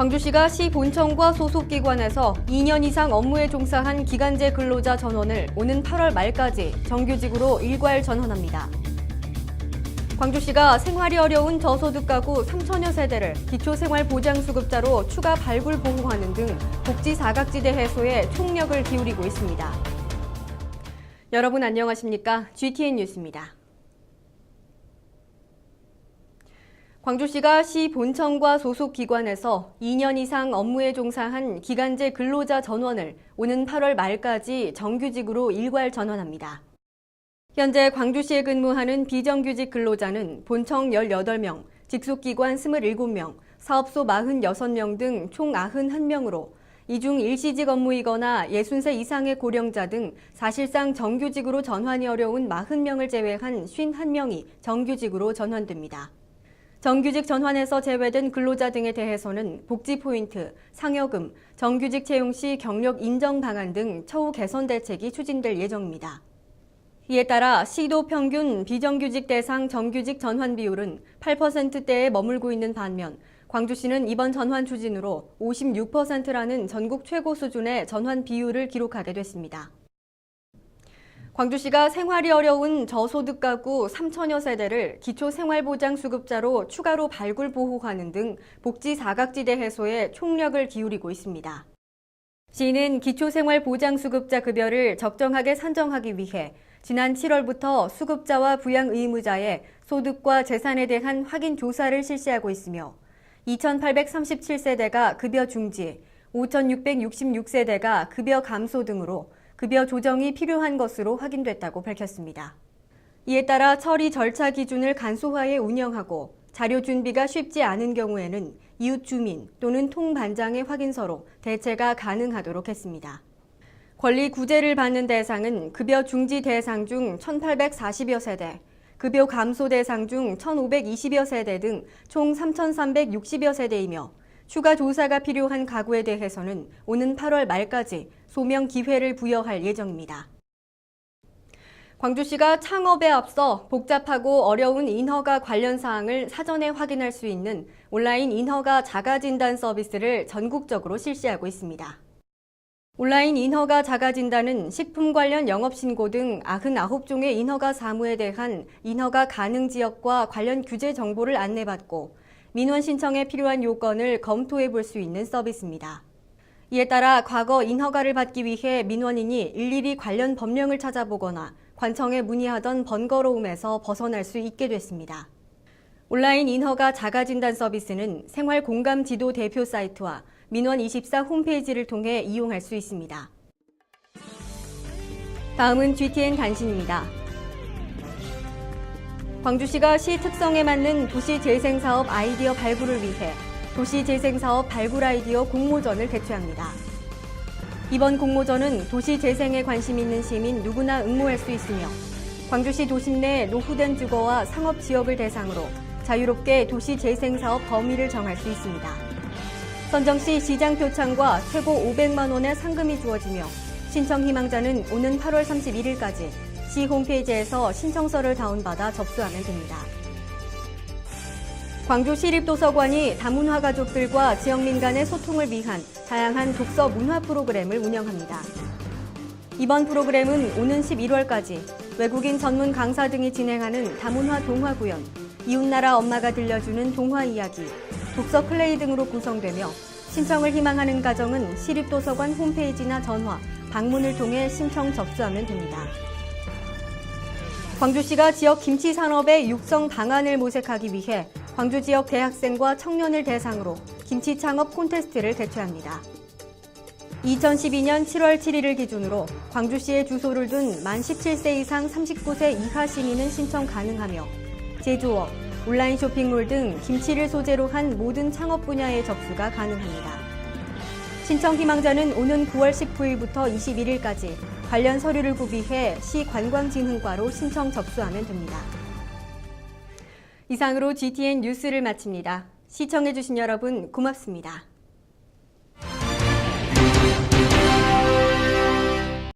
광주시가 시 본청과 소속기관에서 2년 이상 업무에 종사한 기간제 근로자 전원을 오는 8월 말까지 정규직으로 일괄 전환합니다. 광주시가 생활이 어려운 저소득 가구 3천여 세대를 기초생활보장수급자로 추가 발굴 보호하는 등 복지 사각지대 해소에 총력을 기울이고 있습니다. 여러분 안녕하십니까? GTN 뉴스입니다. 광주시가 시 본청과 소속 기관에서 2년 이상 업무에 종사한 기간제 근로자 전원을 오는 8월 말까지 정규직으로 일괄 전환합니다. 현재 광주시에 근무하는 비정규직 근로자는 본청 18명, 직속기관 27명, 사업소 46명 등 총 91명으로 이 중 일시직 업무이거나 60세 이상의 고령자 등 사실상 정규직으로 전환이 어려운 40명을 제외한 51명이 정규직으로 전환됩니다. 정규직 전환에서 제외된 근로자 등에 대해서는 복지 포인트, 상여금, 정규직 채용 시 경력 인정 방안 등 처우 개선 대책이 추진될 예정입니다. 이에 따라 시도 평균 비정규직 대상 정규직 전환 비율은 8%대에 머물고 있는 반면 광주시는 이번 전환 추진으로 56%라는 전국 최고 수준의 전환 비율을 기록하게 됐습니다. 광주시가 생활이 어려운 저소득 가구 3천여 세대를 기초생활보장수급자로 추가로 발굴 보호하는 등 복지 사각지대 해소에 총력을 기울이고 있습니다. 시는 기초생활보장수급자 급여를 적정하게 산정하기 위해 지난 7월부터 수급자와 부양 의무자의 소득과 재산에 대한 확인 조사를 실시하고 있으며 2,837세대가 급여 중지, 5,666세대가 급여 감소 등으로 급여 조정이 필요한 것으로 확인됐다고 밝혔습니다. 이에 따라 처리 절차 기준을 간소화해 운영하고 자료 준비가 쉽지 않은 경우에는 이웃 주민 또는 통반장의 확인서로 대체가 가능하도록 했습니다. 권리 구제를 받는 대상은 급여 중지 대상 중 1,840여 세대, 급여 감소 대상 중 1,520여 세대 등 총 3,360여 세대이며 추가 조사가 필요한 가구에 대해서는 오는 8월 말까지 소명 기회를 부여할 예정입니다. 광주시가 창업에 앞서 복잡하고 어려운 인허가 관련 사항을 사전에 확인할 수 있는 온라인 인허가 자가진단 서비스를 전국적으로 실시하고 있습니다. 온라인 인허가 자가진단은 식품 관련 영업신고 등 99종의 인허가 사무에 대한 인허가 가능 지역과 관련 규제 정보를 안내받고 민원 신청에 필요한 요건을 검토해 볼 수 있는 서비스입니다. 이에 따라 과거 인허가를 받기 위해 민원인이 일일이 관련 법령을 찾아보거나 관청에 문의하던 번거로움에서 벗어날 수 있게 됐습니다. 온라인 인허가 자가진단 서비스는 생활공감지도 대표 사이트와 민원24 홈페이지를 통해 이용할 수 있습니다. 다음은 GTN 단신입니다. 광주시가 시 특성에 맞는 도시재생사업 아이디어 발굴을 위해 도시재생사업 발굴 아이디어 공모전을 개최합니다. 이번 공모전은 도시재생에 관심 있는 시민 누구나 응모할 수 있으며 광주시 도심 내 노후된 주거와 상업지역을 대상으로 자유롭게 도시재생사업 범위를 정할 수 있습니다. 선정 시 시장 표창과 최고 500만 원의 상금이 주어지며 신청 희망자는 오는 8월 31일까지 시 홈페이지에서 신청서를 다운받아 접수하면 됩니다. 광주시립도서관이 다문화 가족들과 지역민 간의 소통을 위한 다양한 독서 문화 프로그램을 운영합니다. 이번 프로그램은 오는 11월까지 외국인 전문 강사 등이 진행하는 다문화 동화 구연, 이웃나라 엄마가 들려주는 동화 이야기, 독서 클레이 등으로 구성되며 신청을 희망하는 가정은 시립도서관 홈페이지나 전화, 방문을 통해 신청 접수하면 됩니다. 광주시가 지역 김치 산업의 육성 방안을 모색하기 위해 광주 지역 대학생과 청년을 대상으로 김치 창업 콘테스트를 개최합니다. 2012년 7월 7일을 기준으로 광주시에 주소를 둔 만 17세 이상 39세 이하 시민은 신청 가능하며 제조업, 온라인 쇼핑몰 등 김치를 소재로 한 모든 창업 분야의 접수가 가능합니다. 신청 희망자는 오는 9월 19일부터 21일까지 관련 서류를 구비해 시 관광진흥과로 신청 접수하면 됩니다. 이상으로 GTN 뉴스를 마칩니다. 시청해주신 여러분 고맙습니다.